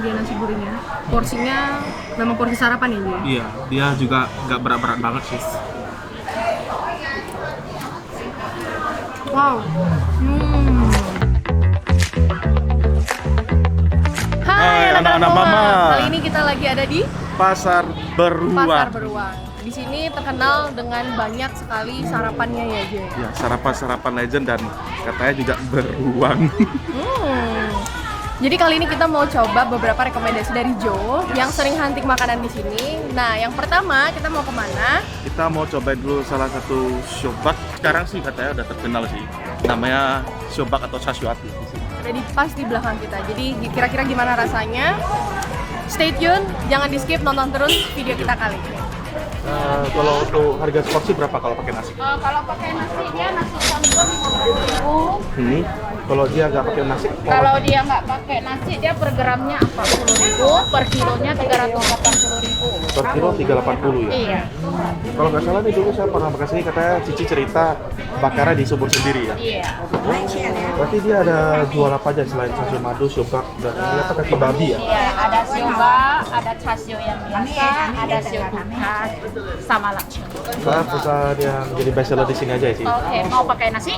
dia nasi gurihnya. Porsinya memang porsi sarapan ya dia? Iya, dia juga nggak berat-berat banget sih. Wow. Hai anak-anak mama. Kali ini kita lagi ada di Pasar Beruang. Pasar Beruang. Di sini terkenal dengan banyak sekali sarapannya ya, Jay. Ya, sarapan-sarapan legend dan katanya juga beruang. Jadi kali ini kita mau coba beberapa rekomendasi dari Joe yang sering hunting makanan di sini. Nah, yang pertama kita mau kemana? Kita mau cobain dulu salah satu shobak. Sekarang sih katanya udah terkenal sih. Namanya shobak atau sashwati. Ada pas di belakang kita. Jadi kira-kira gimana rasanya? Stay tune, jangan di skip, nonton terus video kita kali ini. Kalau untuk harga porsi berapa kalau pakai nasi? Kalau pakai nasinya nasi campur 50.000. Kalau dia nggak pakai nasi? Kalau dia nggak pakai nasi dia per gramnya 40.000, per kilonya 380.000. Per kilo 380 ya? Iya. Kalau nggak salah nih dulu saya pernah makan sini katanya Cici cerita bakarnya di sumur sendiri ya? Iya. Berarti dia ada jual apa aja selain chashu madu, shobak, dan ini apa kaki babi ya? Iya, ada sioba, ada chasio yang biasa, ada sio tukar, sama laksa. Saya pesan yang jadi best seller di sini aja ya sih. Oke, mau pakai nasi?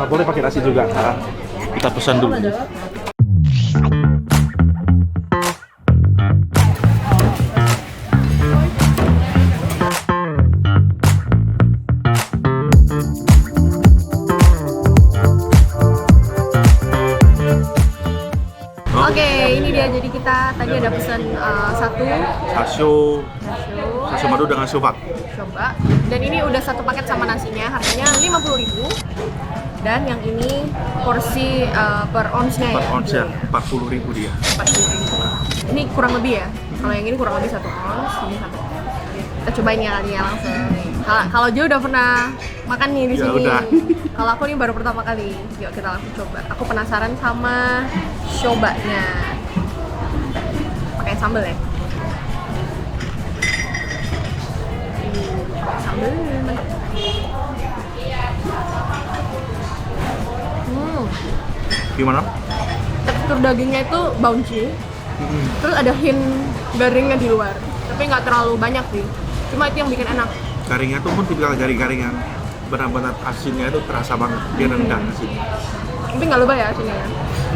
Boleh pakai nasi juga. Kita pesan dulu. Oke, ini dia. Jadi kita tadi ada pesan satu Chashu madu dengan shobak. coba. Dan ini udah satu paket sama nasinya, harganya 50.000. Dan yang ini porsi per onsnya Per ya? ounce ya, 40.000 dia. 40.000. Ini kurang lebih ya? Kalau yang ini kurang lebih 1 ons, ini 1 ons. Kita cobain ya kali ya langsung. Kalau Jo udah pernah makan nih di Ya sini. udah. Kalau aku nih baru pertama kali. Yuk kita langsung coba. Aku penasaran sama shobanya. Pakai sambal ya? Sambal mantap. Gimana? Tekstur dagingnya itu bouncy. Terus ada hint garingnya di luar. Tapi nggak terlalu banyak sih. Cuma itu yang bikin enak. Garingnya tuh pun tipikal garing-garing yang benar-benar asinnya itu terasa banget. Dia nendang asinnya. Tapi nggak lupa ya asinnya ya?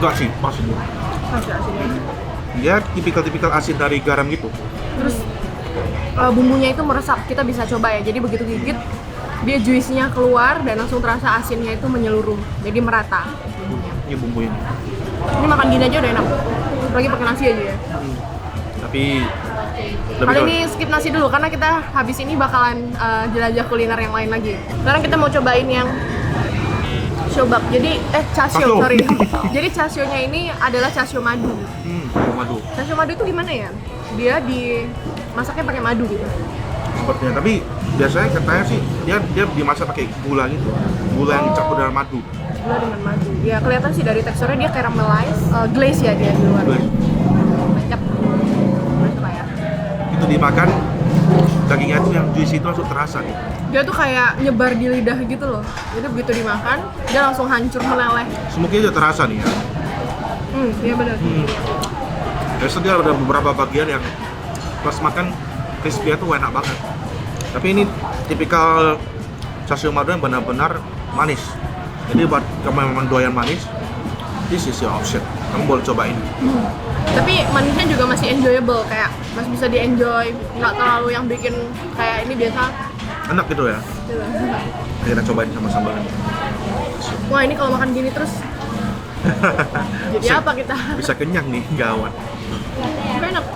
Enggak sih, pas ini. Masih asinnya. Dia tipikal-tipikal asin dari garam gitu. Terus bumbunya itu meresap, kita bisa coba ya. Jadi begitu gigit, dia juice-nya keluar dan langsung terasa asinnya itu menyeluruh. Jadi merata bumbunya. Ini bumbu ini. Ini makan gini aja udah enak. Lagi pakai nasi aja ya. Tapi Kali ini skip nasi dulu karena kita habis ini bakalan jelajah kuliner yang lain lagi. Sekarang kita mau cobain yang shobak. Jadi chasio, sorry. Jadi chasionya ini adalah chasio madu. madu. Chasio madu itu gimana ya? Dia dimasaknya pakai madu gitu. Sepertinya, tapi biasanya katanya sih dia dimasak pakai gula gitu. Gula yang dicampur dengan madu. Gula dengan madu. Ya kelihatan sih dari teksturnya dia caramelize, glaze ya dia di luar. Glaze. Mantap. Mantap ya. Itu dimakan dagingnya itu yang juicy itu langsung terasa nih. Dia tuh kayak nyebar di lidah gitu loh. Jadi begitu dimakan, dia langsung hancur meleleh. Smoke-nya juga terasa nih ya. Iya benar. Biasanya dia ada beberapa bagian yang pas makan crispy itu enak banget. Tapi ini tipikal chashu madu yang benar-benar manis. Jadi buat kamu yang memang doyan manis, this is your option. Kamu boleh cobain. Tapi manisnya juga masih enjoyable, kayak masih bisa di-enjoy, nggak terlalu yang bikin kayak ini biasa. Enak gitu ya. Kita cobain sama sambalnya. Wah ini kalau makan gini terus jadi apa kita? Bisa kenyang nih, gawat. Tapi enak.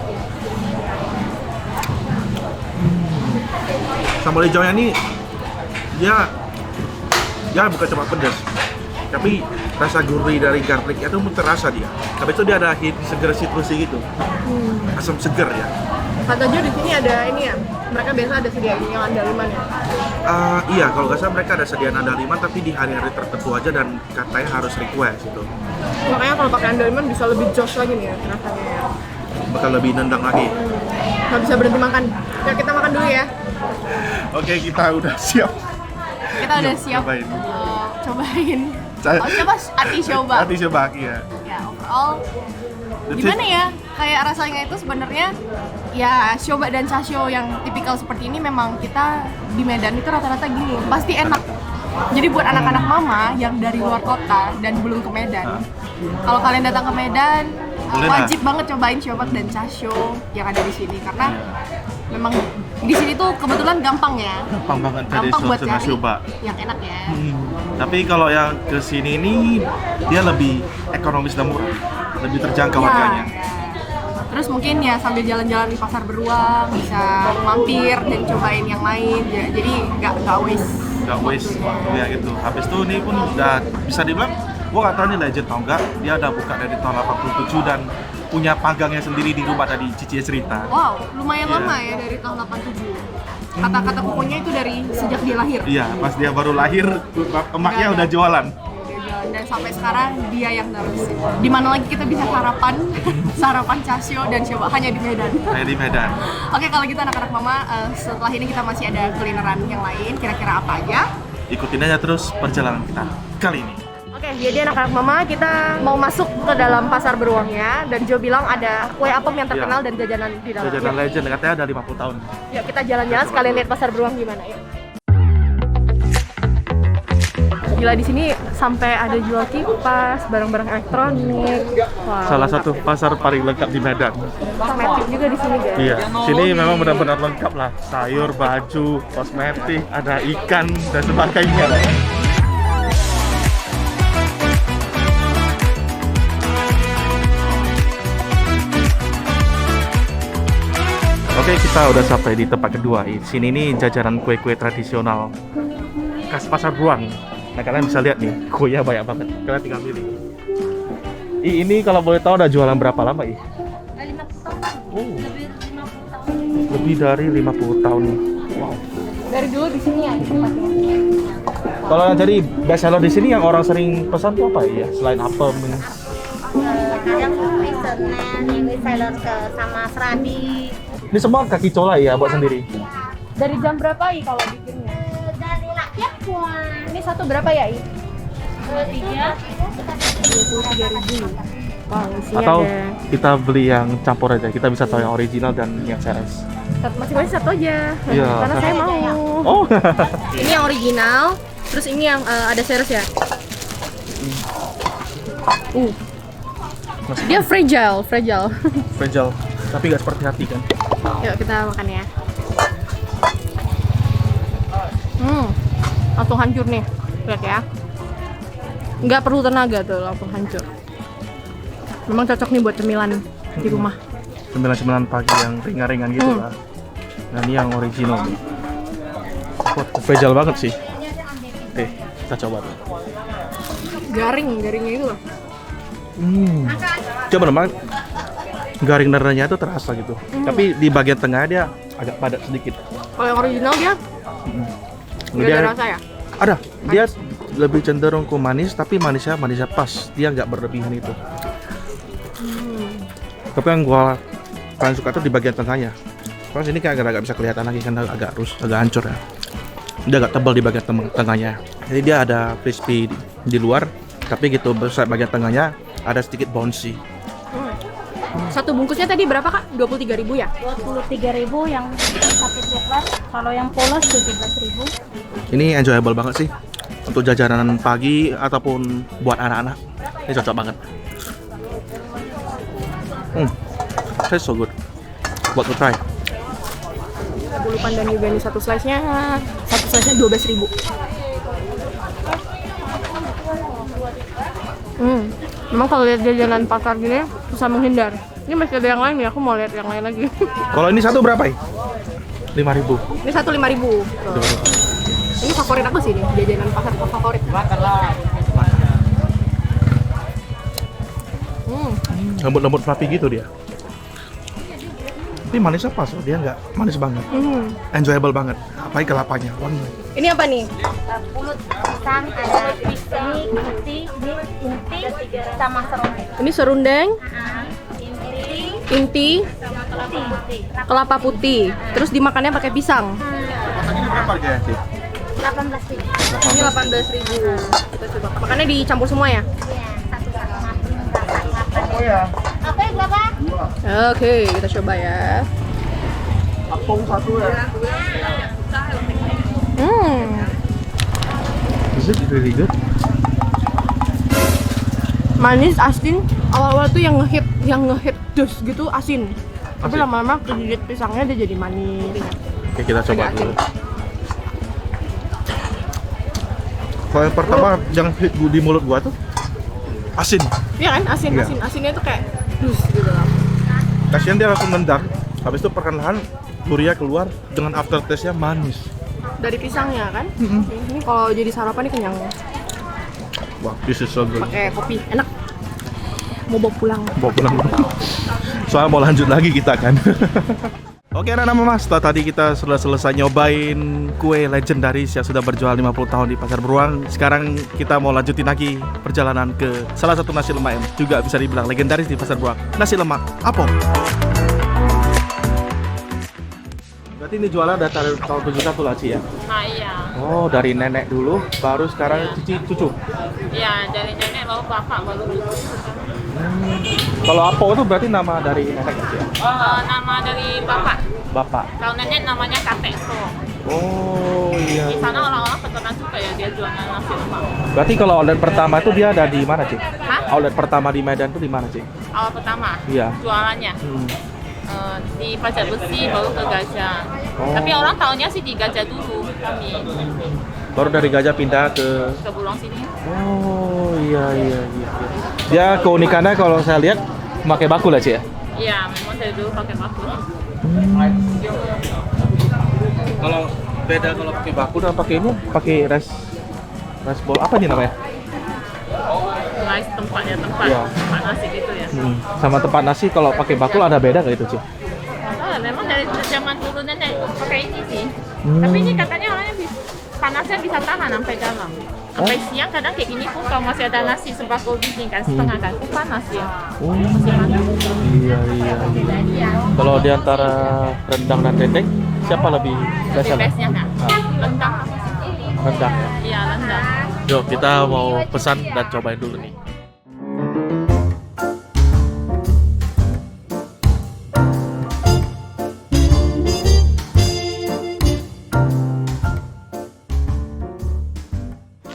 Sambal hijaunya ini dia bukan cuma pedas, tapi rasa gurih dari garlicnya itu terasa dia. Tapi itu dia ada hint seger citrusy gitu, asam seger ya. Kata Jo di sini ada ini ya, mereka biasa ada sediain yang andaliman ya. Iya, kalau nggak salah mereka ada sediaan andaliman tapi di hari-hari tertentu aja dan katanya harus request gitu. Makanya kalau pakai andaliman bisa lebih joss lagi nih ya rasanya ya. Bakal lebih nendang lagi. Nggak bisa berhenti makan. Ya kita makan dulu ya. Oke, kita udah siap. Kita udah siap. Cobain. Cobain. Coba Ati coba. Hati coba ya. Ya overall gimana ya? kayak rasanya itu sebenarnya ya siobak dan chasio yang tipikal seperti ini memang kita di Medan itu rata-rata gini, pasti enak. Jadi buat anak-anak mama yang dari luar kota dan belum ke Medan, kalau kalian datang ke Medan wajib banget cobain siobak dan chasio yang ada di sini karena memang di sini tuh kebetulan gampang ya. Gampang banget tadi Gampang buat sama cari siobak. yang enak ya. Tapi kalau yang ke sini ini dia lebih ekonomis dan murah, lebih terjangkau Ya, harganya. ya. Terus mungkin ya sambil jalan-jalan di pasar beruang bisa mampir dan cobain yang lain. Jadi nggak waste. Nggak waste ya gitu. Habis itu ini pun udah bisa dibilang, gua nggak tahu ini legend atau enggak. Dia udah buka dari tahun 87 dan punya panggangnya sendiri di rumah tadi Cici cerita. Wow, lumayan Iya. lama ya dari tahun 87. Kata-kata kukunya itu dari sejak dia lahir. Iya, pas dia baru lahir, emaknya Nggak ada. udah jualan. Dan sampai sekarang dia yang terus. Di mana lagi kita bisa sarapan chasio dan coba hanya di Medan. Kayak di Medan. Oke, kalau gitu anak-anak mama, setelah ini kita masih ada kulineran yang lain. Kira-kira apa aja? Ikutin aja terus perjalanan kita kali ini. Oke, jadi anak-anak mama kita mau masuk ke dalam pasar beruangnya dan Jo bilang ada kue apem yang terkenal dan jajanan di dalam. Jajanan legend katanya ada 50 tahun. Yuk kita jalan-jalan sekalian lihat pasar beruang gimana ya. Gila di sini sampai ada jual kipas, barang-barang elektronik. Wah, Salah lengkap satu ya. pasar paling lengkap di Medan. Kosmetik juga di sini guys. Iya, sini memang benar-benar lengkap lah. Sayur, baju, kosmetik, ada ikan dan sebagainya. Oke, kita udah sampai di tempat kedua. Di sini nih jajanan kue-kue tradisional khas pasar beruang. Nah, kalian bisa lihat nih, kuenya banyak banget. Kalian tinggal pilih. Ini kalau boleh tahu udah jualan berapa lama, 50 tahun. Oh, Lebih 50 tahun. lebih dari 50 tahun nih. Wow. Dari dulu di sini ya tempatnya. Kalau yang jadi best seller di sini yang orang sering pesan tuh apa ya? Selain apem ini. Kadang senen, seller ke sama serabi. Ini semua kaki cola ya buat sendiri. Dari jam berapa I kalau bikinnya? Dari rakyat puan. Ini satu berapa ya I? 3. 23.000. Wow, isinya Atau ada. kita beli yang campur aja. Kita bisa tahu yang original dan yang series. Masing-masing satu aja. Iya. Karena saya mau. Oh, Ini yang original, terus ini yang ada series ya. Dia fragile. fragile. Tapi nggak seperti hati kan? Yuk kita makan ya. Langsung hancur nih, lihat ya. Nggak perlu tenaga tuh, langsung hancur. Memang cocok nih buat cemilan di rumah. Cemilan-cemilan pagi yang ringan-ringan gitu lah. Nah, ini yang original nih. Wah, fragile banget sih. Oke, kita coba tuh. Garingnya itu loh. Coba teman, garing darahnya itu terasa gitu. Tapi di bagian tengah dia agak padat sedikit. Kalau yang original dia nggak ada rasa ya? Ada. Dia lebih cenderung ke manis, tapi manisnya pas. Dia nggak berlebihan itu. Tapi yang gua paling suka tuh di bagian tengahnya. Kalau sini kayak agak bisa kelihatan lagi kan agak hancur ya. Dia agak tebal di bagian tengahnya. Jadi dia ada crispy di luar, tapi gitu besar bagian tengahnya ada sedikit bouncy. Satu bungkusnya tadi berapa kak? 23.000 ya? 23.000 yang pakai coklat. Kalau yang polos 17.000. Ini enjoyable banget sih untuk jajanan pagi ataupun buat anak-anak. Ini cocok banget. Tastes so good. Buat to try. Bulu pandan juga nih satu slice-nya 12.000. Memang kalau lihat jajanan pasar gini susah menghindar. Ini masih ada yang lain ya, aku mau lihat yang lain lagi. Kalau ini satu berapa ya? 5.000. Ini satu 5.000. Ini favorit aku sih nih, jajanan pasar favorit. Lembut-lembut fluffy gitu dia. Tapi manisnya pas, dia nggak manis banget. Enjoyable banget. Apalagi kelapanya, wangi. Ini apa nih? Pulut pisang ada ini inti sama serundeng. Ini serundeng, inti, kelapa putih. Terus dimakannya pakai pisang. Berapa harganya sih? 18.000. Ini 18.000. Kita coba. Makannya dicampur semua ya? Iya, satu-satu. Oh ya. Oke, berapa? Oke, kita coba ya. Apung satu ya. Is it really good? Manis, asin. Awal-awal tuh yang ngehit dus gitu asin. Tapi Asin. lama-lama kegigit pisangnya dia jadi manis. Oke, kita coba Agak dulu. Kalau yang pertama yang hit di mulut gua tuh asin. Iya kan, asin. Iya. Asinnya tuh kayak dus gitu loh. Kasihan dia langsung nendang. Habis itu perlahan gurihnya keluar dengan aftertaste-nya manis. Dari pisangnya kan. Ini kalau jadi sarapan nih kenyang. Wah, this is so good. Pakai kopi, enak. Mau bawa pulang. Bawa pulang. Soalnya mau lanjut lagi kita kan. Oke anak-anak mama, setelah tadi kita sudah selesai nyobain kue legendaris yang sudah berjual 50 tahun di Pasar Beruang. Sekarang kita mau lanjutin lagi perjalanan ke salah satu nasi lemak yang juga bisa dibilang legendaris di Pasar Beruang. Nasi lemak Apong. Berarti ini jualan dari tahun 71 lah Ci ya? Nah iya. Oh, dari nenek dulu, baru sekarang cucu. Iya, dari nenek baru bapak baru cucu. Kalau Apong itu berarti nama dari nenek Ci ya? Nama dari bapak. Bapak. Kalau nenek namanya kakek so. Oh iya. Di sana orang-orang terkenal juga ya dia jualan nasi lemak. Berarti kalau outlet pertama itu dia ada di mana, Ci? Hah? Outlet pertama di Medan itu di mana, Ci? Awal pertama. Iya. Jualannya. Di Pasar Besi baru ke Gajah. Oh. Tapi orang tahunya sih di Gajah dulu kami. Baru dari Gajah pindah ke Ke Bulong sini. Oh iya. Dia keunikannya kalau saya lihat pakai bakul lah, Ci ya? Iya, memang dari dulu pakai bakul. Kalau beda kalau pakai bakul dan pakai ini pakai rice bowl apa nih namanya? Rice tempatnya tempat Iya. tempat nasi gitu ya. Sama tempat nasi kalau pakai bakul ada beda nggak itu, Ci? Memang dari zaman dulu nenek pakai ini sih. Tapi ini katanya orangnya panasnya bisa tahan sampai dalam. Sampai siang kadang kayak gini pun kalau masih ada nasi sebakul biji kan setengah kan itu panas ya. Masih panas. Iya. Kalau di antara rendang dan dendeng siapa lebih Lebih spesial? bestnya kan? Rendang apa sih? Rendang ya. Iya rendang. Yuk kita mau pesan dan cobain dulu nih.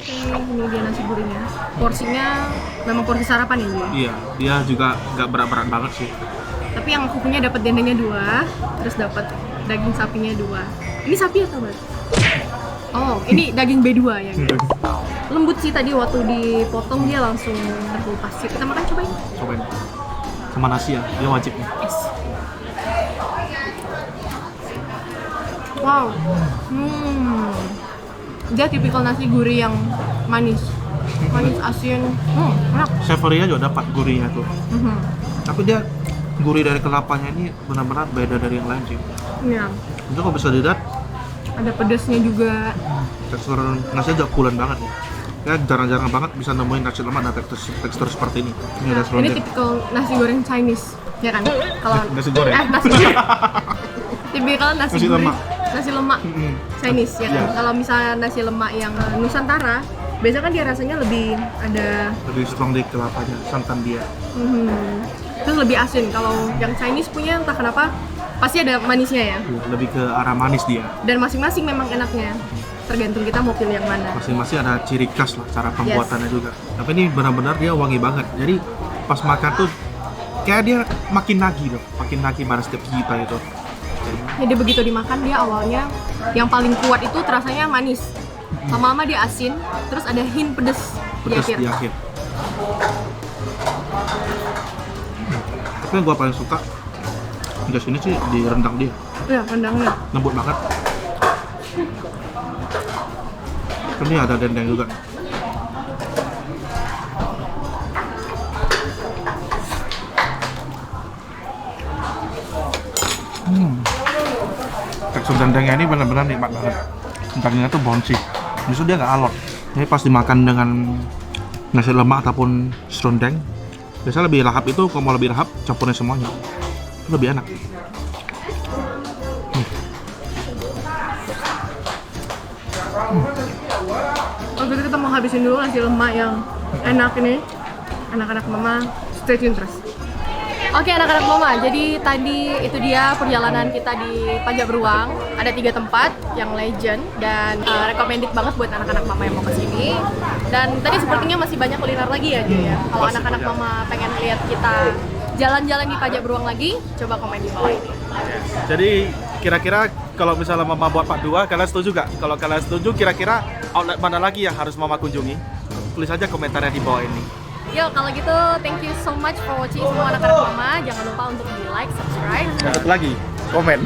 Ini dia nasi gurihnya. Porsinya memang porsi sarapan ini. Iya, dia juga nggak berat-berat banget sih. Tapi yang aku punya dapat dendengnya 2, terus dapat daging sapinya 2. Ini sapi atau apa? Oh, ini daging B2 ya guys. Lembut sih tadi waktu dipotong dia langsung terkupas. Yuk kita makan, cobain. Cobain. Sama nasi ya, dia wajib nih. Yes. Wow. Dia tipikal nasi gurih yang manis. Manis asin. Enak. Savory-nya juga dapat gurihnya tuh. Mhm. Tapi dia gurih dari kelapanya ini benar-benar beda dari yang lain sih. Iya. Itu kalau bisa dilihat Ada pedasnya juga. tekstur nasinya juga pulen banget nih. Ya jarang-jarang banget bisa nemuin nasi lemak dan tekstur seperti ini. Ini ada Ini serundeng. tipikal nasi goreng Chinese, ya kan? Kalau Nasi goreng. nasi goreng. Tipikal nasi Nasi gurih. lemak. Nasi lemak Chinese ya kan. Iya. Kalau misalnya nasi lemak yang Nusantara, biasanya kan dia rasanya lebih ada Lebih strong di kelapanya, santan dia. terus lebih asin. Kalau yang Chinese punya entah kenapa pasti ada manisnya ya. Lebih ke arah manis dia. Dan masing-masing memang enaknya. Tergantung kita mau pilih yang mana. Masing-masing ada ciri khas lah cara pembuatannya juga. Tapi ini benar-benar dia wangi banget. Jadi pas makan tuh kayak dia makin nagih loh, makin nagih pada setiap gigitan itu. Jadi begitu dimakan dia awalnya yang paling kuat itu terasanya manis. Lama-lama dia asin, terus ada hint pedes Pedas di akhir. di akhir. Tapi yang gua paling suka di sini sih di rendang dia, Iya, rendangnya. lembut banget. Ini ada dendeng juga. Tekstur dendengnya ini benar-benar nikmat banget. Dagingnya tuh bouncy. Justru dia nggak alot. Ini pas dimakan dengan nasi lemak ataupun serundeng, biasanya lebih lahap itu, kalau mau lebih lahap campurin semuanya. Itu lebih enak. Oke, kita mau habisin dulu nasi lemak yang enak ini. Anak-anak mama, stay tune terus. Oke anak-anak mama, jadi tadi itu dia perjalanan kita di Pajak Beruang. Ada 3 tempat yang legend dan recommended banget buat anak-anak mama yang mau kesini. Dan tadi sepertinya masih banyak kuliner lagi ya Ju ya. Kalau Masih anak-anak banyak. mama pengen lihat kita jalan-jalan di Pajak Beruang lagi, coba komen di bawah ini. Jadi kira-kira kalau misalnya Mama buat part 2, kalian setuju gak? Kalau kalian setuju, kira-kira outlet mana lagi yang harus Mama kunjungi? Tulis aja komentarnya di bawah ini. Yo, kalau gitu thank you so much for watching semua anak-anak mama. Jangan lupa untuk di like, subscribe. Dan satu lagi, komen.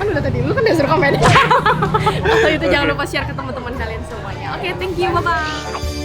Kan udah tadi, lu kan udah suruh komen. Kalau itu jangan lupa share ke teman-teman kalian semuanya. Oke, thank you, bye-bye.